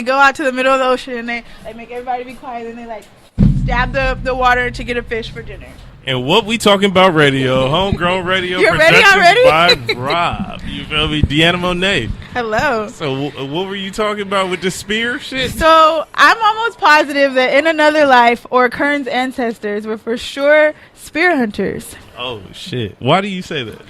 go out to the middle of the ocean and they like make everybody be quiet and they like stab the water to get a fish for dinner. And what we talking about radio, homegrown radio, You're ready already? by Rob. You feel me? DeAnna Mona. Hello. So what were you talking about with the spear shit? So I'm almost positive that in another life, or Kern's ancestors were for sure spear hunters. Oh shit! Why do you say that?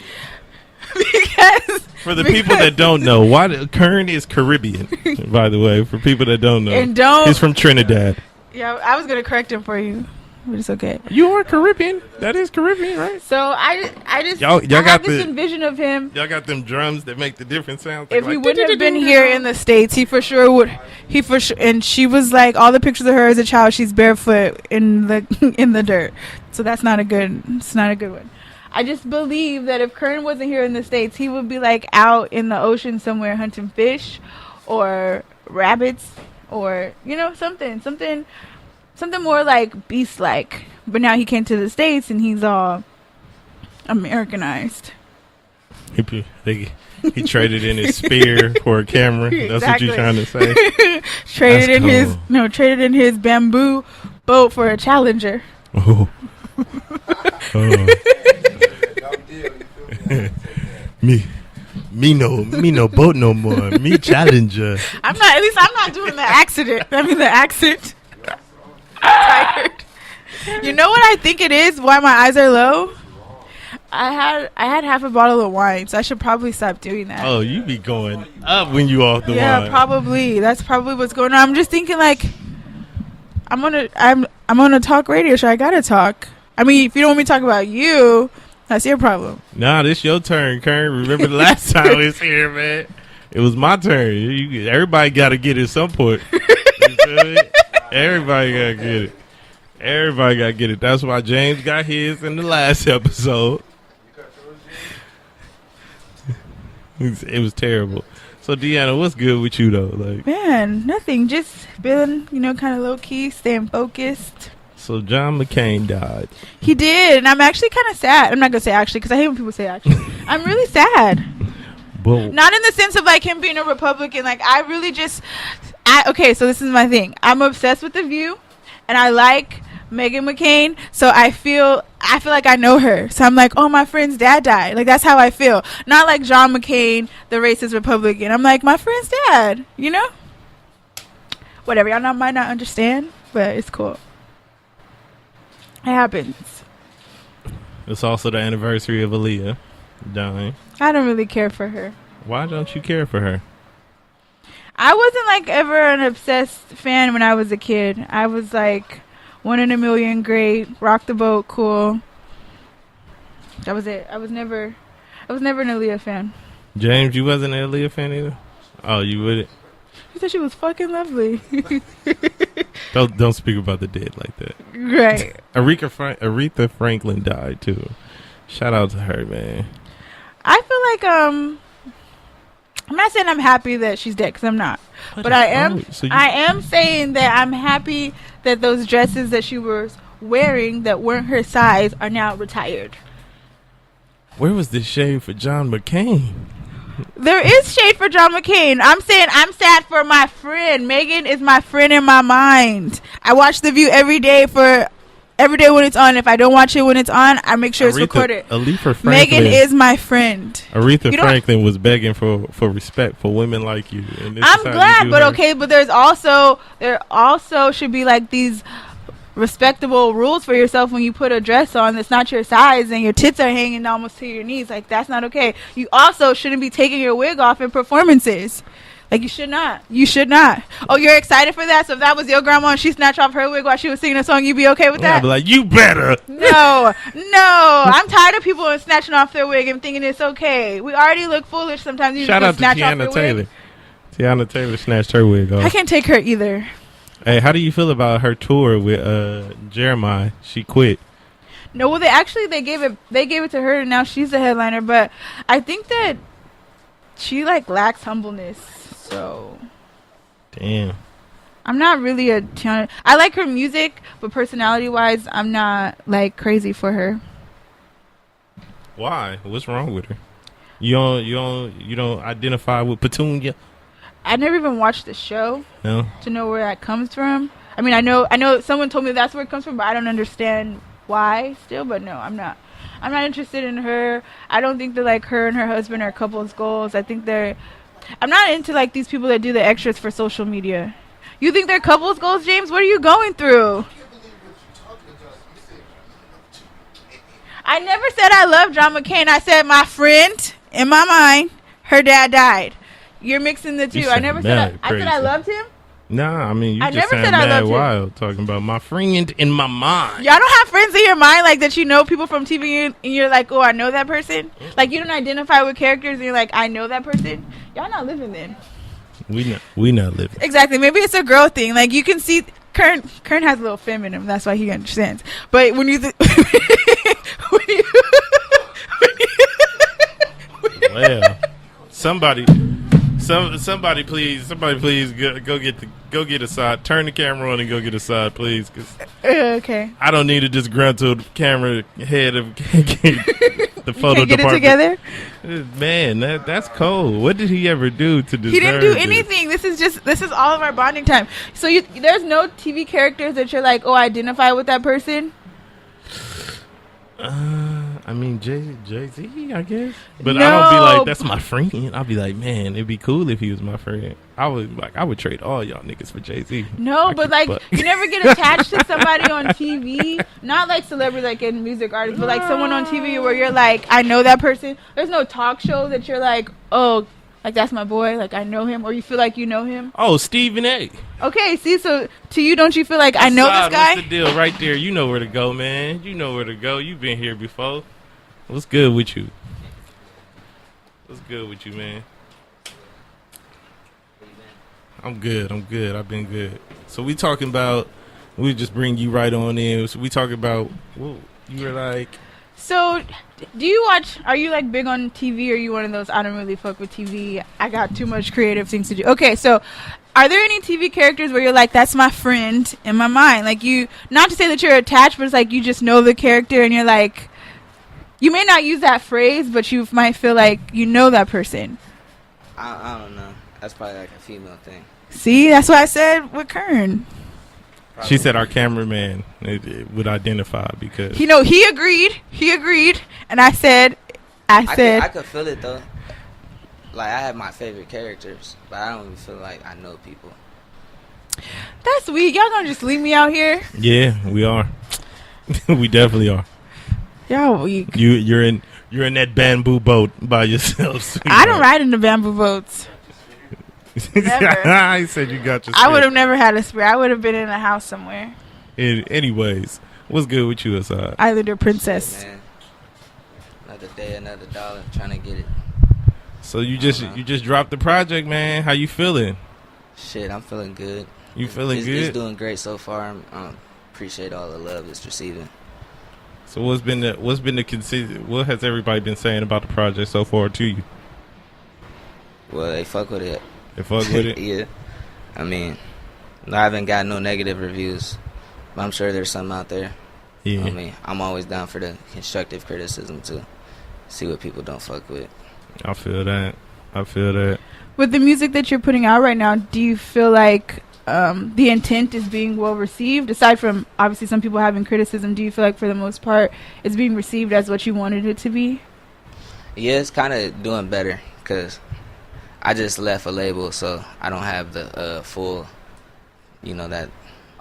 because for the people that don't know, Kern is Caribbean, by the way. For people that don't know, he's from Trinidad. Yeah, I was gonna correct him for you, but it's okay. You are Caribbean. That is Caribbean, right? So I just y'all got this envision of him. Y'all got them drums that make the different sounds. If he wouldn't have been here in the States, he for sure would. And she was like, all the pictures of her as a child, she's barefoot in the dirt. So that's not a good. It's not a good one. I just believe that if Kern wasn't here in the States, he would be like out in the ocean somewhere hunting fish, or rabbits, or something more like beast-like. But now he came to the States and he's all Americanized. He traded in his spear for a camera. That's Exactly. what you're trying to say. Traded in his bamboo boat for a Challenger. Oh. Me no boat no more. Me Challenger. I'm not doing the accident. The accent. I'm tired. You know what I think it is? Why my eyes are low? I had half a bottle of wine, so I should probably stop doing that. Oh, you be going up when you off the wine. Yeah, probably. That's probably what's going on. I'm just thinking like I'm on a talk radio show. I gotta talk. I mean, if you don't want me to talk about you, that's your problem. Nah, this your turn, Kern. Remember the last time I was here, man? It was my turn. Everybody got to get it at some point. You feel me? Everybody got to get it. Everybody got to get it. That's why James got his in the last episode. It was terrible. So, DeAnna, what's good with you, though? Like, man, nothing. Just feeling, kind of low-key, staying focused. So John McCain died. He did, and I'm actually kind of sad. I'm not going to say actually, because I hate when people say actually. I'm really sad. But not in the sense of like him being a Republican. Like I really okay, so this is my thing. I'm obsessed with The View, and I like Meghan McCain. So I feel like I know her. So I'm like, oh, my friend's dad died. Like that's how I feel. Not like John McCain, the racist Republican. I'm like, my friend's dad. Whatever. Y'all might not understand, but it's cool. It happens. It's also the anniversary of Aaliyah dying. I don't really care for her. Why don't you care for her? I wasn't like ever an obsessed fan when I was a kid. I was like one in a million, great, rock the boat, cool. That was it. I was never an Aaliyah fan. James, you wasn't an Aaliyah fan either? Oh, you wouldn't? You said she was fucking lovely. Don't speak about the dead like that. Right. Aretha Franklin died too. Shout out to her, man. I feel like I'm not saying I'm happy that she's dead because I'm not, but I am. I am saying that I'm happy that those dresses that she was wearing that weren't her size are now retired. Where was this shade for John McCain? There is shade for John McCain. I'm saying I'm sad for my friend. Megan is my friend in my mind. I watch The View every day when it's on. If I don't watch it when it's on, I make sure it's recorded. Aretha Franklin, Megan is my friend. Aretha Franklin was begging for respect for women like you. And I'm glad, but okay, but there also should be like these respectable rules for yourself when you put a dress on that's not your size and your tits are hanging almost to your knees. Like that's not okay. You also shouldn't be taking your wig off in performances. Like you should not. Oh, you're excited for that? So if that was your grandma and she snatched off her wig while she was singing a song, you'd be okay with that? I'd be like, you better. No. I'm tired of people snatching off their wig and thinking it's okay. We already look foolish sometimes. Shout out to Tiana Taylor. Tiana Taylor snatched her wig off. I can't take her either. Hey, how do you feel about her tour with Jeremiah? She quit. No, well, they gave it to her, and now she's the headliner. But I think that she like lacks humbleness. So, damn. I'm not really a Tiana. I like her music, but personality-wise, I'm not like crazy for her. Why? What's wrong with her? You don't identify with Petunia? I never even watched the show No. to know where that comes from. I mean, I know someone told me that's where it comes from, but I don't understand why still. But no, I'm not interested in her. I don't think that like her and her husband are couples goals. I'm not into like these people that do the extras for social media. You think they're couples goals, James? What are you going through? I never said I love John McCain. I said my friend, in my mind, her dad died. You're mixing the two. I never said I loved him. Nah, I mean, you I just never sound said I mad loved wild talking about my friend in my mind. Y'all don't have friends in your mind like that you know people from TV and you're like, oh, I know that person? Like you don't identify with characters and you're like, I know that person? Y'all not living then. We not living. Exactly. Maybe it's a girl thing. Like you can see Kern has a little femme in him. That's why he understands. But when you well, somebody please go get Asad. Turn the camera on and go get Asad, please. Cause okay. I don't need a disgruntled camera head of the photo department. Get it together, man. That's cold. What did he ever do to deserve? He didn't do anything. This is all of our bonding time. So there's no TV characters that you're like, oh, I identify with that person. I mean Jay-Z, I guess. But no. I don't be like, that's my friend. I'll be like, man, it'd be cool if he was my friend. I would trade all y'all niggas for Jay-Z. No, but like you never get attached to somebody on TV. Not like celebrity, like in music artists, but like someone on TV where you're like, I know that person. There's no talk show that you're like, oh, like that's my boy, like I know him, or you feel like you know him. Oh, Stephen A. Okay, see, so to you, don't you feel like I know this guy? What's the deal right there? You know where to go, man. You know where to go. You've been here before. What's good with you? What's good with you, man? I'm good. I've been good. So we just bring you right on in. So we talking about, whoa, you were like. So do you watch, are you like big on TV, or are you one of those, I don't really fuck with TV, I got too much creative things to do? Okay, so are there any TV characters where you're like, that's my friend in my mind? Like you, not to say that you're attached, but it's like you just know the character and you're like, you may not use that phrase, but you might feel like you know that person. I don't know. That's probably like a female thing. See, that's what I said with Kern. Probably. She said our cameraman it would identify because he agreed, and I said I could feel it though. Like I have my favorite characters, but I don't even feel like I know people. That's weird. Y'all gonna just leave me out here? Yeah, we are. We definitely are. Y'all weak. You're in that bamboo boat by yourself. Sweetheart. I don't ride in the bamboo boats. Never. I said you got your. I would have never had a spare. I would have been in a house somewhere. Anyways, what's good with you, Asad? Islander princess. Man. Another day, another dollar, trying to get it. So you just dropped the project, man. How you feeling? Shit, I'm feeling good. You feeling good? It's doing great so far. I appreciate all the love it's receiving. So what has everybody been saying about the project so far to you? Well, they fuck with it. They fuck with it? Yeah. I mean, I haven't got no negative reviews, but I'm sure there's some out there. Yeah. I mean, I'm always down for the constructive criticism to see what people don't fuck with. I feel that. With the music that you're putting out right now, do you feel like the intent is being well received? Aside from obviously some people having criticism, do you feel like for the most part it's being received as what you wanted it to be? Yeah, it's kind of doing better because I just left a label, so I don't have the full, that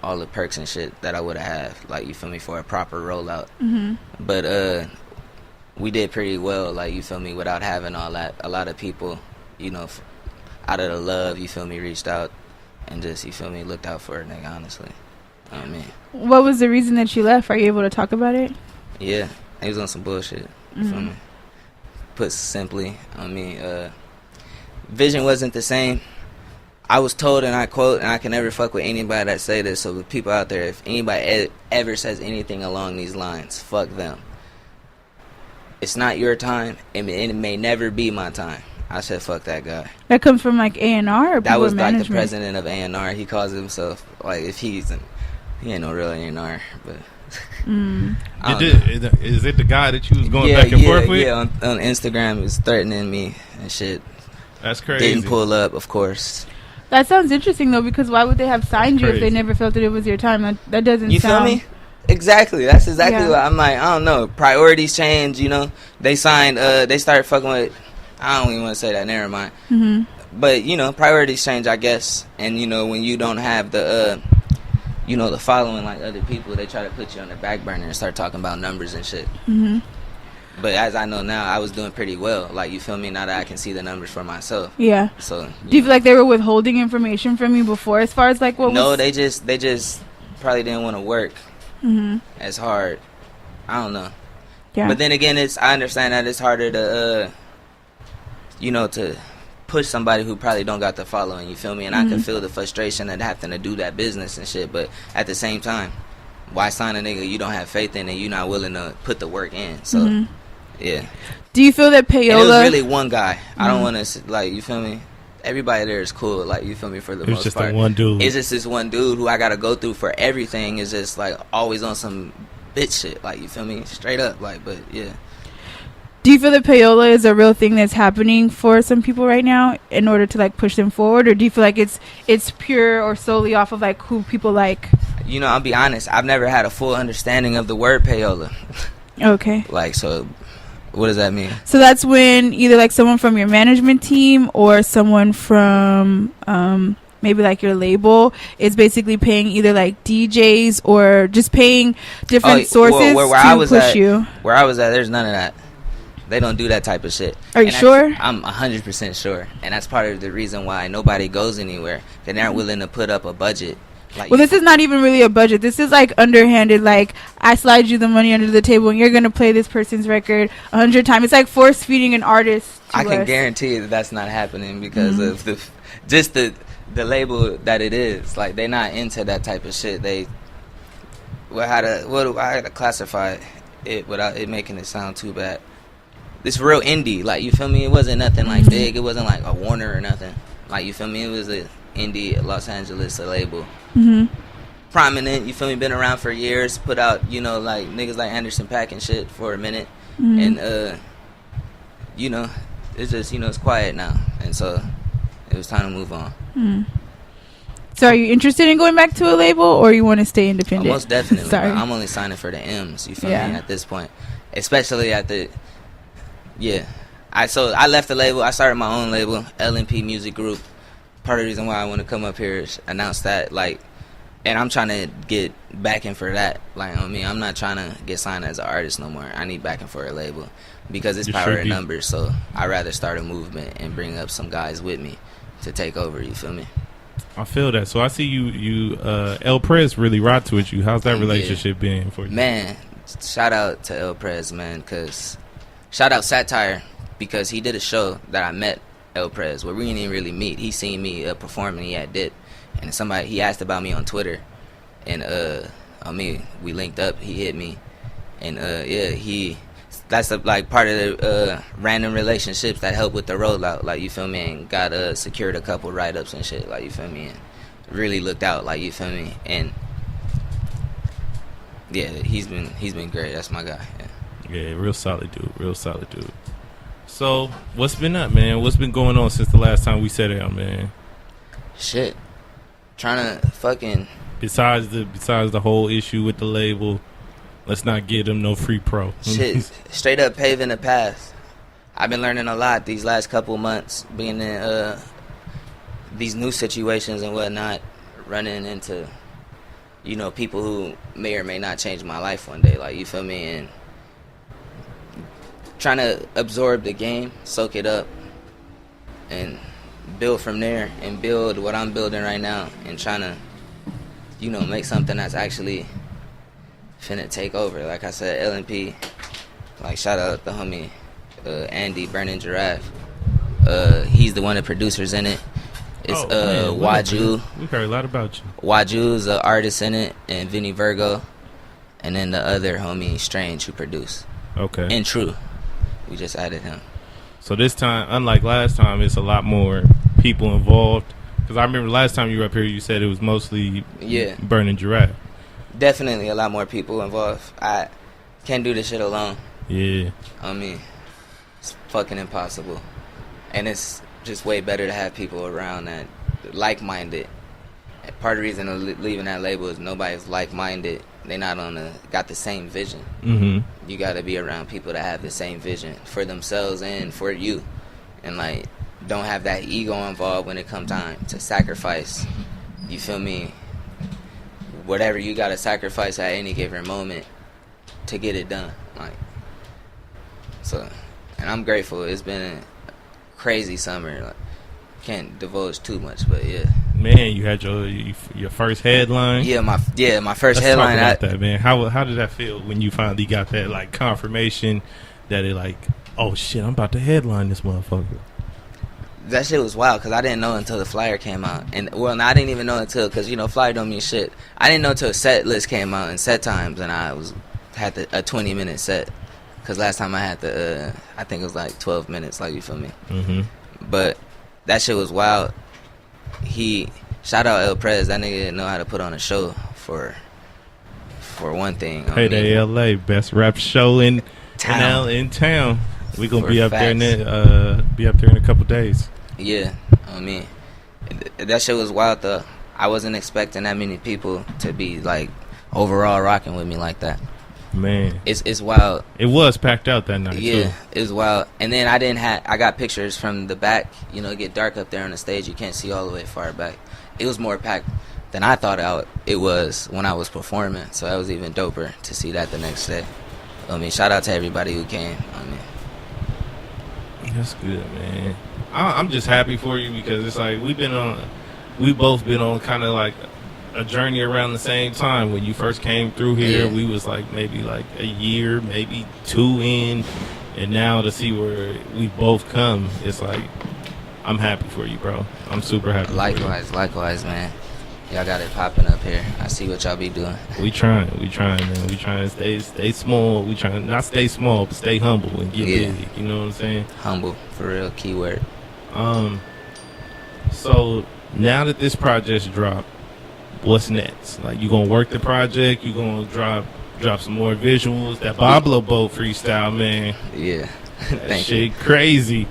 all the perks and shit that I would have had, like, you feel me, for a proper rollout. Mm-hmm. But we did pretty well, like, you feel me, without having all that. A lot of people, out of the love, you feel me, reached out and just, you feel me, looked out for a nigga, honestly. I mean, what was the reason that you left? Are you able to talk about it? Yeah, he was on some bullshit. You feel me? Put simply, vision wasn't the same. I was told, and I quote, and I can never fuck with anybody that say this, so the people out there, if anybody ever says anything along these lines, fuck them. It's not your time, and it may never be my time. I said, fuck that guy. That comes from like A&R or that was like management? The president of A&R. He calls himself, like, if he ain't no real A&R, but is it the guy that you was going back and forth with? Yeah, on Instagram, he was threatening me and shit. That's crazy. Didn't pull up, of course. That sounds interesting though, because why would they have signed you if they never felt that it was your time? That doesn't. You sound... feel me? Exactly. That's exactly what I'm like. I don't know. Priorities change. You know, they signed. They started fucking with. I don't even want to say that. Never mind. Mm-hmm. But you know, priorities change, I guess. And you know, when you don't have the, you know, the following like other people, they try to put you on the back burner and start talking about numbers and shit. Mm-hmm. But as I know now, I was doing pretty well. Like, you feel me? Now that I can see the numbers for myself. Yeah. So. Do you feel like they were withholding information from you before, as far as like what? No, they just probably didn't want to work as hard. I don't know. Yeah. But then again, I understand that it's harder to, you know, to push somebody who probably don't got the following. You feel me? And I can feel the frustration of having to do that business and shit. But at the same time, why sign a nigga you don't have faith in and you're not willing to put the work in? So. Yeah. Do you feel that Payola? And it was really one guy. I don't want to like. You feel me? Everybody there is cool. Like, you feel me? For the most part, it's just the one dude. It's just this one dude who I gotta go through for everything. Is just like always on some bitch shit. Like, you feel me? Straight up. Like, but yeah. Do you feel that Payola is a real thing that's happening for some people right now in order to like push them forward, or do you feel like it's pure or solely off of like who people like? You know, I'll be honest. I've never had a full understanding of the word Payola. Okay. Like, so. What does that mean? So that's when either like someone from your management team or someone from maybe like your label is basically paying either like DJs or just paying different sources to push you. Where I was at, there's none of that. They don't do that type of shit. Are you sure? I'm 100% sure. And that's part of the reason why nobody goes anywhere. They aren't willing to put up a budget. Like, well, this is not even really a budget. This is like underhanded. Like, I slide you the money under the table and you're going to play this person's record 100 times. It's like force feeding an artist to I can us. guarantee that that's not happening because of the label that it is. Like, they're not into that type of shit. I had to classify it without it making it sound too bad. It's real indie. Like, you feel me? It wasn't nothing like big. It wasn't like a Warner or nothing. Like, you feel me? It was a indie Los Angeles label. Prominent, you feel me? Been around for years. Put out, you know, like niggas like Anderson .Paak and shit for a minute. And you know, it's just, you know, it's quiet now, and so it was time to move on. So are you interested in going back to a label, or you want to stay independent? Most definitely. Sorry. I'm only signing for the M's, you feel me, at this point, especially at the I left the label. I started my own label, LNP Music Group. Part of the reason why I want to come up here is announce that, like, and I'm trying to get backing for that. Like, I mean, I'm not trying to get signed as an artist no more. I need backing for a label because it's power in numbers. So I'd rather start a movement and bring up some guys with me to take over. You feel me? I feel that. So I see you El Prez really rocked with you. How's that relationship been for you? Man, shout out to El Prez, man, because shout out Satire, because he did a show that I met El Prez, where we didn't even really meet. He seen me performing. He had Dip, and he asked about me on Twitter, and we linked up. He hit me, and that's like part of the random relationships that help with the rollout. Like, you feel me, and got secured a couple write ups and shit. Like, you feel me, and really looked out. Like, you feel me, and yeah, he's been great. That's my guy. Yeah, real solid dude. So, what's been up, man? What's been going on since the last time we sat down, man? Shit. Trying to fucking... Besides the whole issue with the label, let's not give them no free pro. Shit. Straight up paving the path. I've been learning a lot these last couple months, being in these new situations and whatnot, running into, you know, people who may or may not change my life one day. Like, you feel me? And trying to absorb the game, soak it up, and build from there, and build what I'm building right now, and trying to, you know, make something that's actually finna take over. Like I said, LNP, like, shout out the homie Andy Burning Giraffe. He's the one of the producers in it. It's Waju. We've heard a lot about you. Waju's an artist in it, and Vinny Virgo, and then the other homie Strange who produced. Okay. And True. We just added him. So this time, unlike last time, it's a lot more people involved. Because I remember last time you were up here, you said it was mostly Burning Giraffe. Definitely a lot more people involved. I can't do this shit alone. Yeah. I mean, it's fucking impossible. And it's just way better to have people around that like-minded. Part of the reason of leaving that label is nobody's like-minded. They not got the same vision. Mm-hmm. You got to be around people that have the same vision for themselves and for you, and like don't have that ego involved when it comes time to sacrifice. You feel me? Whatever you got to sacrifice at any given moment to get it done. Like, so, and I'm grateful. It's been a crazy summer. Like, can't divulge too much, but yeah. Man, you had your first headline. Yeah, my first Let's headline. Talk about that, man. How did that feel when you finally got that like confirmation that it like, oh shit, I'm about to headline this motherfucker? That shit was wild because I didn't know until the flyer came out, and I didn't even know until because flyer don't mean shit. I didn't know until set list came out and set times, and I had a 20-minute set because last time I had I think it was like 12 minutes, like, you feel me? Mm-hmm. But that shit was wild. Shout out El Prez, that nigga didn't know how to put on a show for one thing. Payday LA, best rap show in town. We gonna be up there in a couple days. Yeah, that shit was wild though. I wasn't expecting that many people to be like overall rocking with me like that. Man, it's wild. It was packed out that night. Yeah, too. It was wild. And then I got pictures from the back. It get dark up there on the stage. You can't see all the way far back. It was more packed than I thought it was when I was performing. So that was even doper to see that the next day. Shout out to everybody who came. That's good, man. I'm just happy for you because it's like we both been on kind of like a journey around the same time. When you first came through here, we was like maybe like a year, maybe 2 in, and now to see where we both come, it's like I'm happy for you, bro. I'm super happy. Likewise, man. Y'all got it popping up here. I see what y'all be doing. We trying, man. We trying to stay small. We trying not stay small, but stay humble and get big. You know what I'm saying? Humble, for real, keyword. So now that this project's dropped, what's next? Like, you gonna work the project? You gonna drop some more visuals? That Pablo Boat freestyle, man. Yeah, that shit crazy.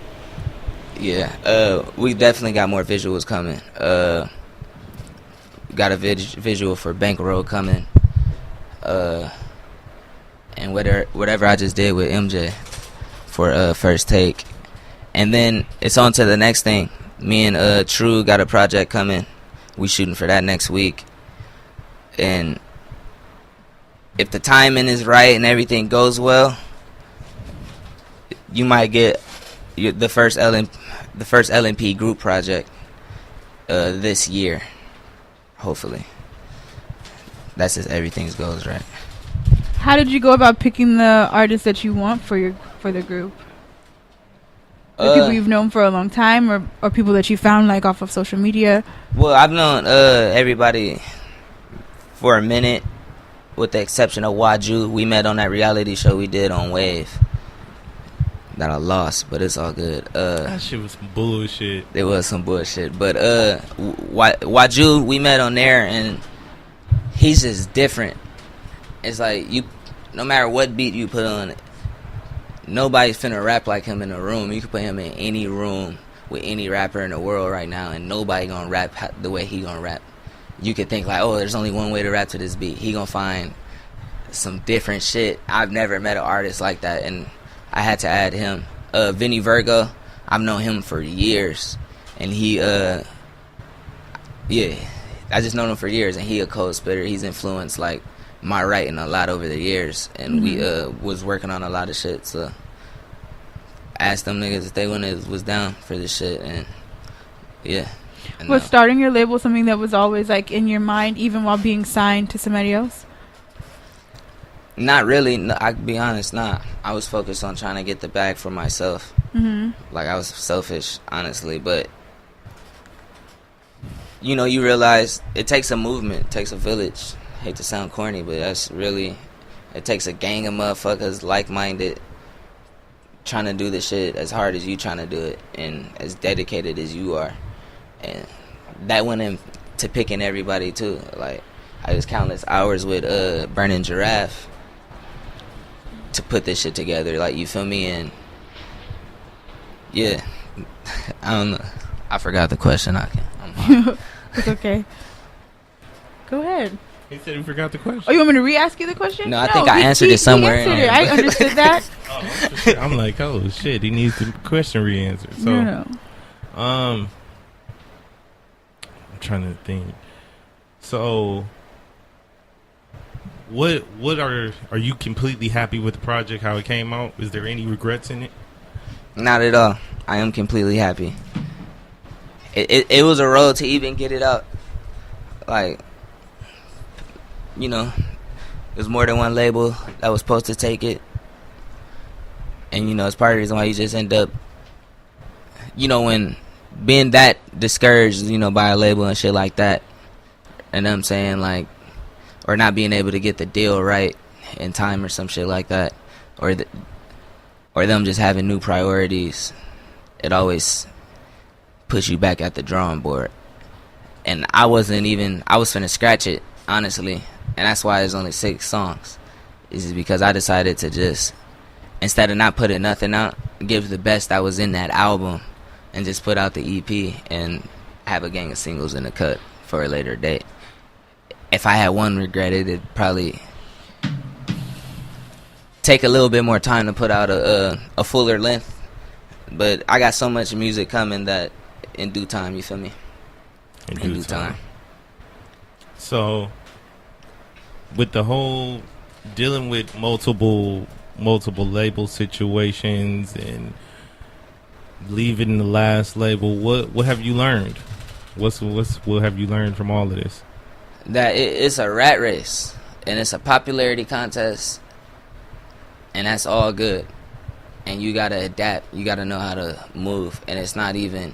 Yeah, we definitely got more visuals coming. Got a visual for Bankroll coming, and whatever I just did with MJ for First Take, and then it's on to the next thing. Me and True got a project coming. We shooting for that next week, and if the timing is right and everything goes well, you might get the first LNP group project this year. Hopefully. That's if everything goes right. How did you go about picking the artists that you want for the group? The people you've known for a long time, or people that you found like off of social media? Well, I've known everybody for a minute, with the exception of Waju. We met on that reality show we did on Wave that I lost, but it's all good. That shit was some bullshit. It was some bullshit, but Waju, we met on there, and he's just different. It's like, no matter what beat you put on it, nobody's finna rap like him in a room. You can put him in any room with any rapper in the world right now, and nobody gonna rap the way he gonna rap. You could think like, oh, there's only one way to rap to this beat. He gonna find some different shit. I've never met an artist like that, and I had to add him. Vinny Virgo, I've known him for years, and he, I just known him for years, and he a cold spitter. He's influenced like my writing a lot over the years, and we was working on a lot of shit. So I asked them niggas if they was down for this shit, and yeah. And was starting your label something that was always like in your mind, even while being signed to somebody else? Not really. No, I can be honest, nah. I was focused on trying to get the bag for myself. Like, I was selfish, honestly. But, you realize it takes a movement. It takes a village. I hate to sound corny, but that's really... It takes a gang of motherfuckers like-minded trying to do the shit as hard as you trying to do it and as dedicated as you are. And that went into picking everybody, too. Like, I was countless hours with Burning Giraffe to put this shit together, like, you feel me? And yeah, I don't know. I forgot the question. I'm It's okay. Go ahead. He said he forgot the question. Oh, you want me to re-ask you the question? No, I think I answered it somewhere. He answered it. I understood that. I'm like, oh shit, he needs the question re-answered. So, No. I'm trying to think. So, what are you completely happy with the project? How it came out? Is there any regrets in it? Not at all. I am completely happy. It was a road to even get it out. Like, you know, there's more than one label that was supposed to take it. And, you know, it's part of the reason why you just end up, you know, when being that discouraged, you know, by a label and shit like that. And I'm saying, like, or not being able to get the deal right in time or some shit like that. Or them just having new priorities. It always puts you back at the drawing board. And I was finna scratch it, honestly. And that's why there's only 6 songs. Is because I decided to just, instead of not putting nothing out, give the best that was in that album and just put out the EP and have a gang of singles in the cut for a later date. If I had one regret, it'd probably take a little bit more time to put out a fuller length. But I got so much music coming that in due time, you feel me? In due time. So, with the whole dealing with multiple label situations and leaving the last label, what have you learned? What have you learned from all of this? That it's a rat race and it's a popularity contest, and that's all good. And you gotta adapt. You gotta know how to move. And it's not even,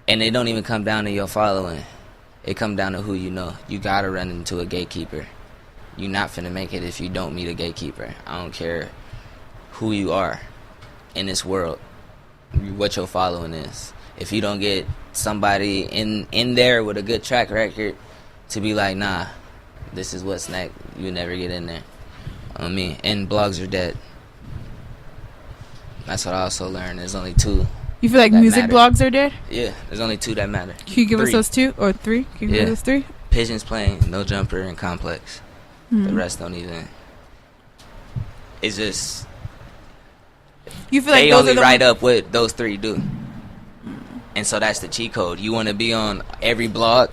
and it don't even come down to your following. It come down to who you know. You gotta run into a gatekeeper. You're not finna make it if you don't meet a gatekeeper. I don't care who you are in this world, what your following is. If you don't get somebody in there with a good track record to be like, nah, this is what's next, you never get in there. On me. And blogs are dead. That's what I also learned. There's only 2. You feel like music blogs are dead? Yeah, there's only 2 that matter. Can you give us those 2 or 3? Can you give us 3? Pigeons Playing, No Jumper, and Complex. The rest don't even. It's just. You feel like they those only are write up what those 3 do. And so that's the cheat code. You want to be on every blog,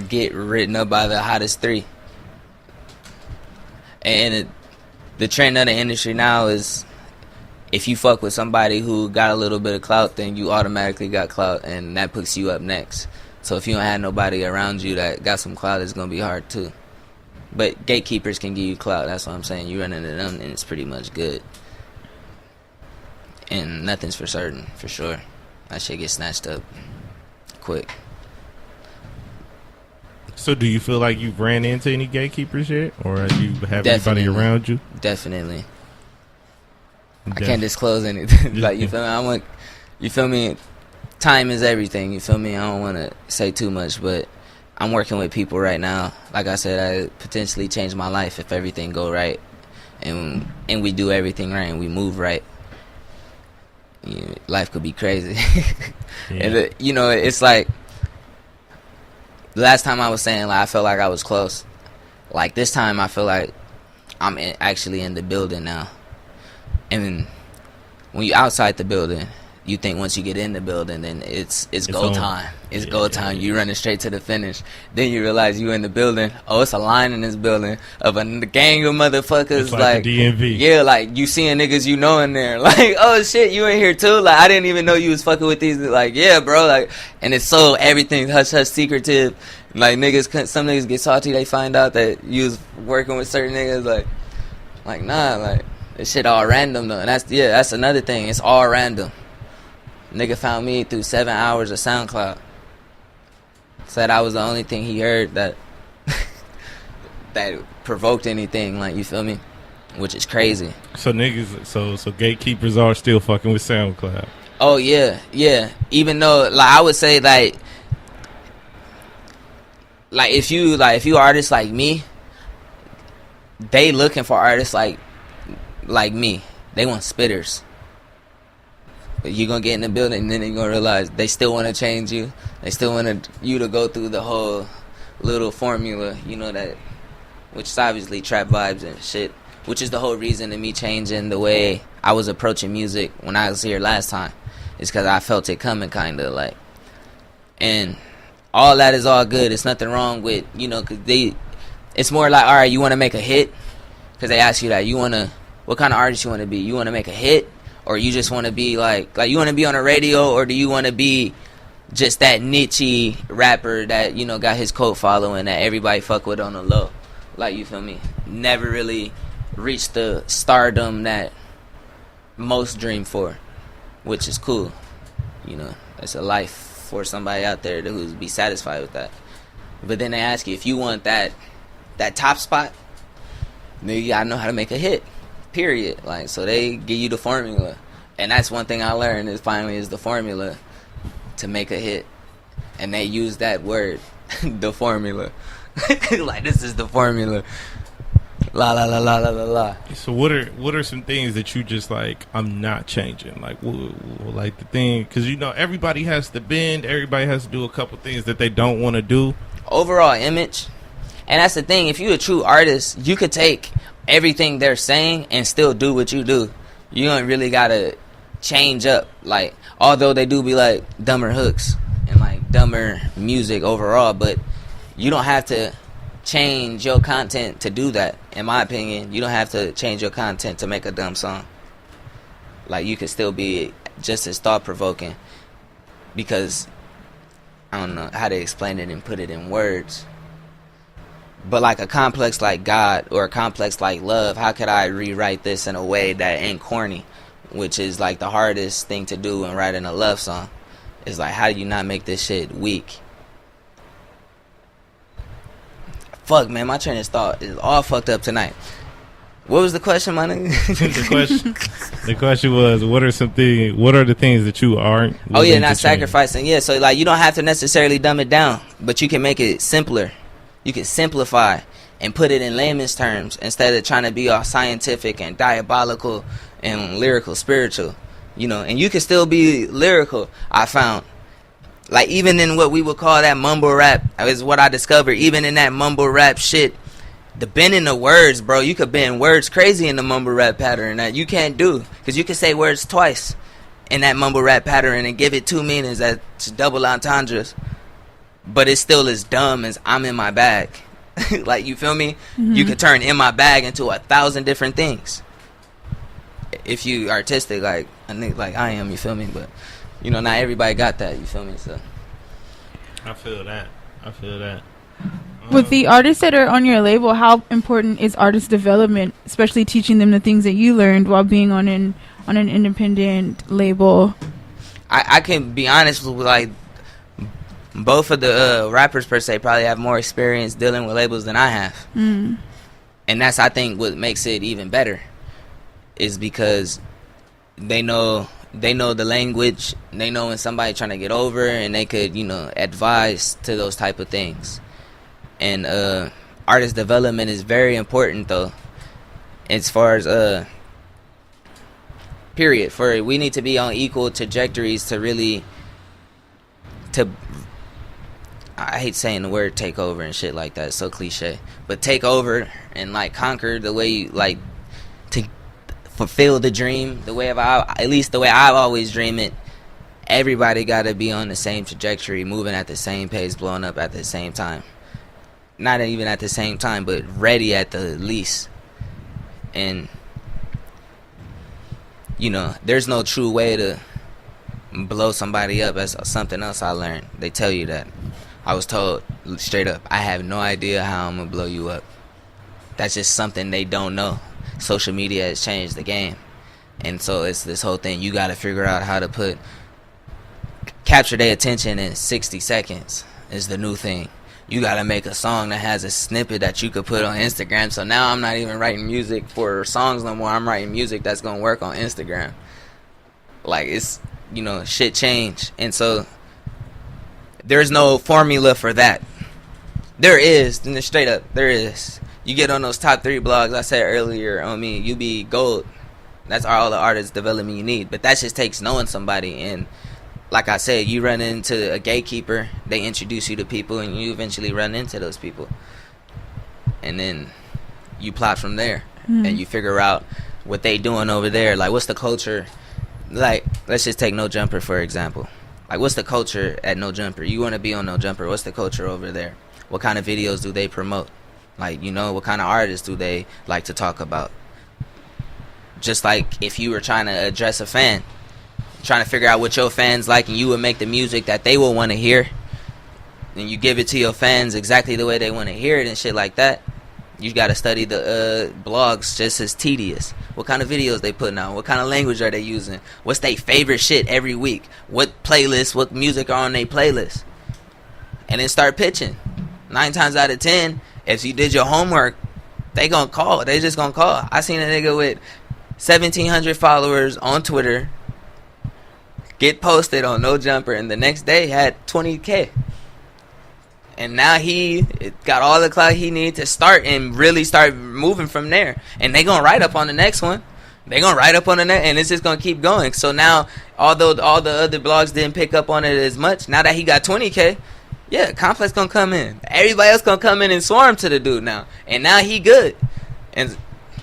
get written up by the hottest 3. And the trend of the industry now is, if you fuck with somebody who got a little bit of clout, then you automatically got clout, and that puts you up next. So if you don't have nobody around you that got some clout, it's going to be hard too. But gatekeepers can give you clout. That's what I'm saying. You run into them, and it's pretty much good. And nothing's for certain, for sure. That shit gets snatched up quick. So do you feel like you've ran into any gatekeepers yet? Or have you have anybody around you? Definitely. I can't disclose anything. Like, you feel me? You feel me? Time is everything. You feel me? I don't want to say too much, but I'm working with people right now. Like I said, I potentially change my life if everything go right, and we do everything right and we move right. Life could be crazy. Yeah. And it's like the last time I was saying, like, I felt like I was close. Like, this time I feel like I'm actually in the building now. And when you outside the building, you think once you get in the building, then it's go time. It's go time. You running straight to the finish. Then you realize you in the building. Oh, it's a line in this building of a gang of motherfuckers. It's like the DMV. Yeah, like, you seeing niggas you know in there. Like, oh shit, you in here too? Like, I didn't even know you was fucking with these. Like, yeah, bro. Like, and it's so everything hush hush secretive. Like, some niggas get salty. They find out that you was working with certain niggas. Like nah, like, this shit all random though. And that's another thing. It's all random. Nigga found me through 7 hours of SoundCloud. Said I was the only thing he heard that that provoked anything, like, you feel me? Which is crazy. So niggas, so gatekeepers are still fucking with SoundCloud. Oh yeah. Even though, like, I would say, like if you artists like me, they looking for artists like me. They want spitters. you're gonna get in the building, and then you're gonna realize they still want to change you. They still want you to go through the whole little formula, you know, that, which is obviously trap vibes and shit, which is the whole reason of me changing the way I was approaching music when I was here last time. It's because I felt it coming, kind of, like. And all that is all good. It's nothing wrong with, you know, because it's more like, all right, you want to make a hit? Because they ask you that. What kind of artist you want to be? You want to make a hit? Or you just want to be like you want to be on the radio? Or do you want to be just that niche-y rapper that, you know, got his cult following that everybody fuck with on the low? Like, you feel me? Never really reached the stardom that most dream for, which is cool. You know, it's a life for somebody out there who's be satisfied with that. But then they ask you, if you want that top spot, then you gotta know how to make a hit. Period. Like, so they give you the formula, and that's one thing I learned is the formula to make a hit, and they use that word, the formula. Like, this is the formula. La la la la la la la. So what are some things that you just like, I'm not changing? Like, like the thing, because, you know, everybody has to bend. Everybody has to do a couple things that they don't want to do. Overall image. And that's the thing. If you're a true artist, you could take everything they're saying and still do what you do. You don't really gotta change up. Like, although they do be like dumber hooks and like dumber music overall, but you don't have to change your content to do that. In my opinion, you don't have to change your content to make a dumb song. Like, you could still be just as thought-provoking, because I don't know how to explain it and put it in words. But like a complex like God or a complex like love, how could I rewrite this in a way that ain't corny? Which is like the hardest thing to do when writing a love song. Is like, how do you not make this shit weak? Fuck, man, my train of thought is all fucked up tonight. What was the question, my nigga? The question was, what are the things that you aren't? Oh yeah, not sacrificing. Yeah, so like, you don't have to necessarily dumb it down, but you can make it simpler. You can simplify and put it in layman's terms instead of trying to be all scientific and diabolical and lyrical, spiritual, you know. And you can still be lyrical, I found. Like, even in what we would call that mumble rap, is what I discovered. Even in that mumble rap shit, the bending of words, bro, you could bend words crazy in the mumble rap pattern that you can't do. Because you can say words twice in that mumble rap pattern and give it two meanings that's double entendres. But it still is dumb as I'm in my bag. Like, you feel me? Mm-hmm. You could turn in my bag into 1,000 different things if you artistic like I am, you feel me? But, you know, not everybody got that, you feel me? So I feel that. With the artists that are on your label, how important is artist development, especially teaching them the things that you learned while being on an independent label? I can be honest with, like, both of the rappers per se probably have more experience dealing with labels than I have. And that's, I think, what makes it even better, is because they know the language, they know when somebody trying to get over, and they could, you know, advise to those type of things. And artist development is very important, though, as far as period. For we need to be on equal trajectories to really I hate saying the word take over and shit like that, it's so cliche, but take over and like conquer the way you like to fulfill the dream, the way at least the way I've always dreamed it. Everybody gotta be on the same trajectory, moving at the same pace, blowing up at the same time. Not even at the same time, but ready at the least. And, you know, there's no true way to blow somebody up. That's something else I learned. They tell you that. I was told straight up, I have no idea how I'm gonna blow you up. That's just something they don't know. Social media has changed the game. And so it's this whole thing, you gotta figure out how to capture their attention in 60 seconds is the new thing. You gotta make a song that has a snippet that you could put on Instagram. So now I'm not even writing music for songs no more. I'm writing music that's gonna work on Instagram. Like, it's, you know, shit changed. And so there's no formula for that. There is, straight up, there is. You get on those top 3 blogs I said earlier on me, you be gold. That's all the artist development you need. But that just takes knowing somebody. And like I said, you run into a gatekeeper, they introduce you to people, and you eventually run into those people. And then you plot from there, and you figure out what they doing over there. Like, what's the culture? Like, let's just take No Jumper, for example. Like, what's the culture at No Jumper? You want to be on No Jumper. What's the culture over there? What kind of videos do they promote? Like, you know, what kind of artists do they like to talk about? Just like if you were trying to address a fan, trying to figure out what your fans like, and you would make the music that they will want to hear, and you give it to your fans exactly the way they want to hear it and shit like that. You got to study the blogs just as tedious. What kind of videos they putting out? What kind of language are they using? What's their favorite shit every week? What playlists, what music are on their playlist? And then start pitching. 9 times out of 10, if you did your homework, they gonna call. They just gonna call. I seen a nigga with 1,700 followers on Twitter get posted on No Jumper, and the next day had 20K. And now he got all the clout he needs to start and really start moving from there. And they gonna write up on the next one. They gonna write up on the next, and it's just gonna keep going. So now, although all the other blogs didn't pick up on it as much, now that he got 20K, yeah, Complex gonna come in. Everybody else gonna come in and swarm to the dude now. And now he good. And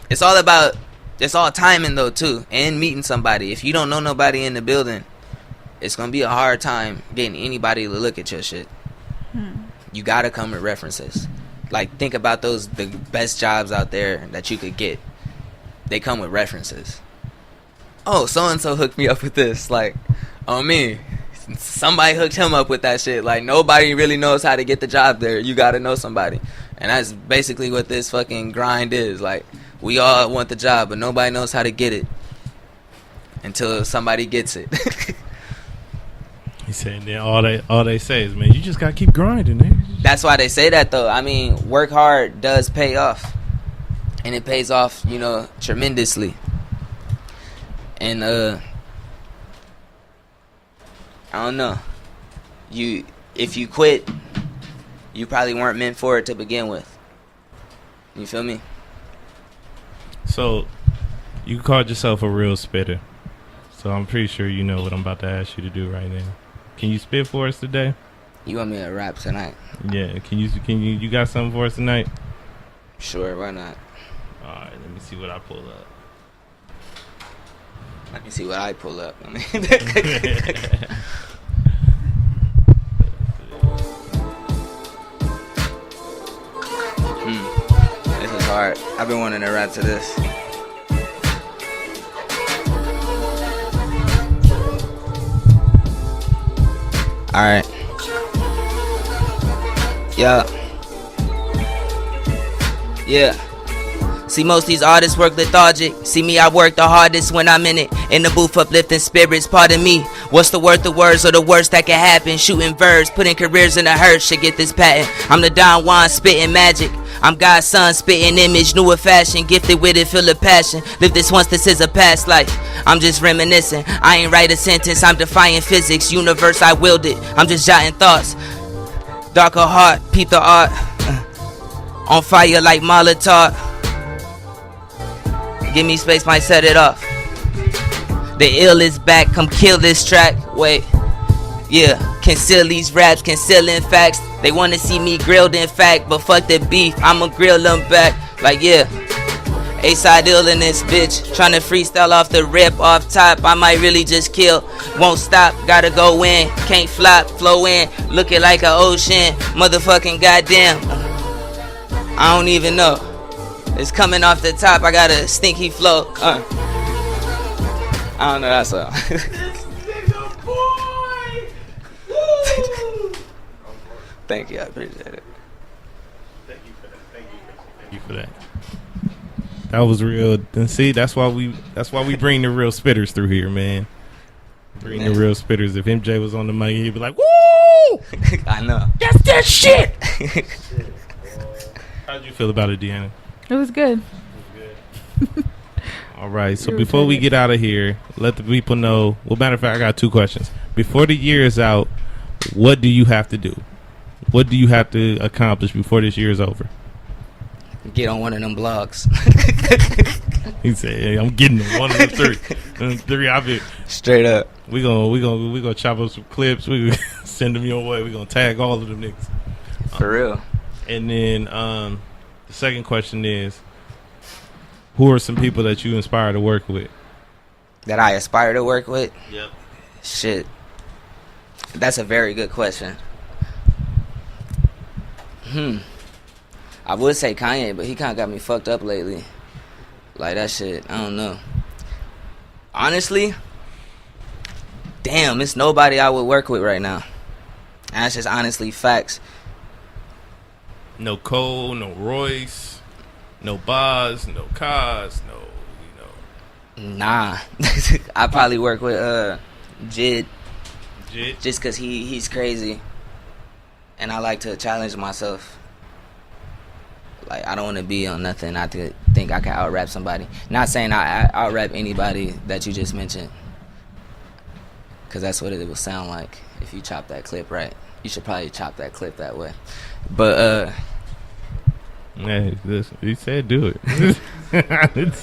it's all timing though too, and meeting somebody. If you don't know nobody in the building, it's gonna be a hard time getting anybody to look at your shit. You gotta come with references. Like, think about the best jobs out there that you could get. They come with references. Oh, so and so hooked me up with this. Like, on me, somebody hooked him up with that shit. Like, nobody really knows how to get the job there. You gotta know somebody. And that's basically what this fucking grind is. Like, we all want the job, but nobody knows how to get it until somebody gets it. He said, then all they say is, man, you just gotta keep grinding, man. That's why they say that, though. I mean, work hard does pay off, and it pays off, you know, tremendously. And I don't know. If you quit, you probably weren't meant for it to begin with. You feel me? So, you called yourself a real spitter. So I'm pretty sure you know what I'm about to ask you to do right now. Can you spit for us today? You want me to rap tonight? Yeah. Can you got something for us tonight? Sure, why not? All right. Let me see what I pull up. Let me see what I pull up. I mean, this is hard. I've been wanting to rap to this. Alright. Yeah. See, most these artists work lethargic. See me, I work the hardest when I'm in it. In the booth, uplifting spirits, pardon me. What's the worth of words or the worst that can happen? Shooting verbs, putting careers in a hearse. Should get this patent. I'm the Don Juan, spitting magic. I'm God's son, spitting image, newer fashion. Gifted with it, feel the passion. Live this once, this is a past life. I'm just reminiscing. I ain't write a sentence, I'm defying physics. Universe, I willed it. I'm just jotting thoughts. Darker heart, peep the art. On fire like Molotov. Give me space, might set it off. The ill is back, come kill this track. Wait, yeah, conceal these raps, concealing facts. They wanna see me grilled in fact, but fuck the beef, I'ma grill them back. Like, yeah, A-side ill in this bitch. Tryna freestyle off the rip, off top. I might really just kill, won't stop, gotta go in. Can't flop, flow in, looking like an ocean. Motherfucking goddamn, I don't even know. It's coming off the top, I got a stinky flow. I don't know that song. Thank you, I appreciate it. Thank you for that. That was real. And see, that's why we bring the real spitters through here, man. Bring the real spitters. If MJ was on the mic, he'd be like, "Woo!" I know. That's that shit. How'd you feel about it, DeAnna? It was good. All right. So before we get out of here, let the people know. Well, matter of fact, I got 2 questions. Before the year is out, what do you have to do? What do you have to accomplish before this year is over? Get on one of them blogs. He said, hey, I'm getting them. One of the three. Three, I be Straight up. we gonna chop up some clips. We gonna send them your way. We gonna tag all of them niggas. For real. And then the second question is, who are some people that you inspire to work with? That I aspire to work with? Yep. Shit. That's a very good question. I would say Kanye, but he kind of got me fucked up lately. Like, that shit, I don't know. Honestly, damn, it's nobody I would work with right now. And that's just honestly facts. No Cole, no Royce, no Boz, no Kaz, no, Nah. I probably work with Jid. Jit. Just because he's crazy. And I like to challenge myself. Like, I don't want to be on nothing. I think I can out-rap somebody. Not saying I out-rap anybody that you just mentioned. Because that's what it will sound like if you chop that clip right. You should probably chop that clip that way. But, Hey, he said do it.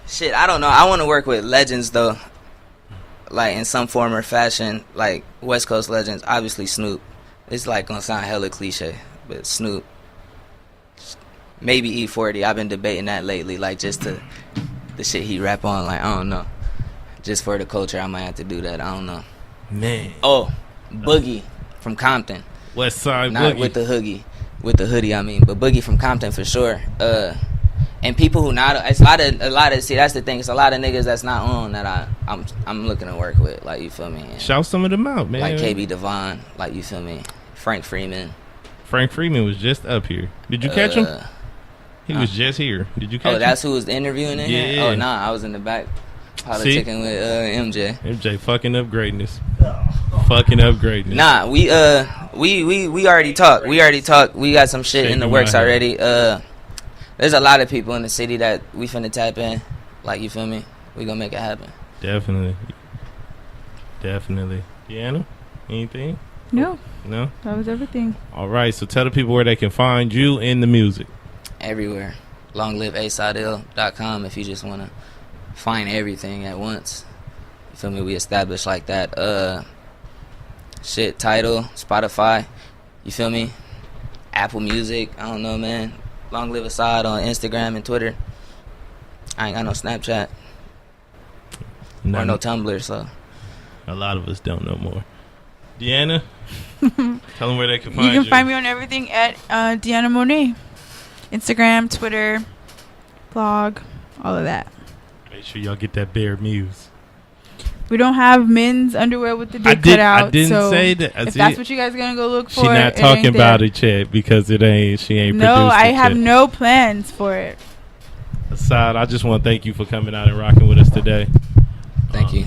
shit, I don't know. I want to work with legends, though. Like, in some form or fashion. Like, West Coast legends. Obviously, Snoop. It's, like, going to sound hella cliche. But Snoop. Maybe E40. I've been debating that lately. Like, just the shit he rap on. Like, I don't know. Just for the culture, I might have to do that. I don't know. Man. Oh, Boogie from Compton. West Side Not Boogie. with the hoodie. With the hoodie, I mean. But Boogie from Compton for sure. And people who not, it's a lot of, see, that's the thing. It's a lot of niggas that's not on that I'm looking to work with. Like, you feel me? And Shout some of them out, man. like KB Devon. Like, you feel me? Frank Freeman. Frank Freeman was just up here. Did you catch him? He was just here. Did you catch him? Oh, that's who was interviewing in here? Yeah. Oh, nah, I was in the back politicking with MJ. MJ fucking up greatness. Fucking up greatness. Nah, we already talked. We got some shit in the Shaking works my head. already. There's a lot of people in the city that we finna tap in. Like, you feel me? We gonna make it happen. Definitely. DeAnna, anything? No, No? that was everything. All right, so tell the people where they can find you in the music. Everywhere. LongLiveAsadil.com if you just wanna find everything at once. You feel me? We established like that. Shit, Tidal, Spotify. You feel me? Apple Music. I don't know, man. Long Live Asad on Instagram and Twitter. I ain't got no Snapchat or no Tumblr, so. A lot of us don't know more. DeAnna, tell them where they can find you. You can find me on everything at DeAnna Mona. Instagram, Twitter, blog, all of that. Make sure y'all get that Bear Muse. We don't have men's underwear with the dick cut out. I didn't so say that. if that's what you guys are gonna go look for, She not it talking ain't about there. it yet because she ain't No, produced I it have yet. no plans for it. Asad, I just want to thank you for coming out and rocking with us today. Thank you.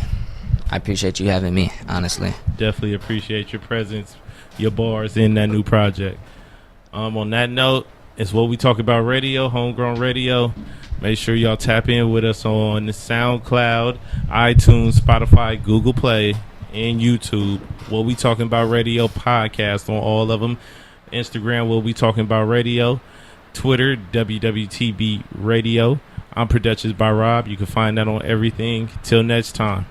I appreciate you having me, honestly. Definitely appreciate your presence, your bars in that new project. On that note, it's What We Talk About Radio, Homegrown Radio. Make sure y'all tap in with us on the SoundCloud, iTunes, Spotify, Google Play, and YouTube. What We Talking About Radio podcast on all of them. Instagram, What We Talking About Radio. Twitter, WWTB Radio. I'm ProductionByRob. You can find that on everything. Till next time.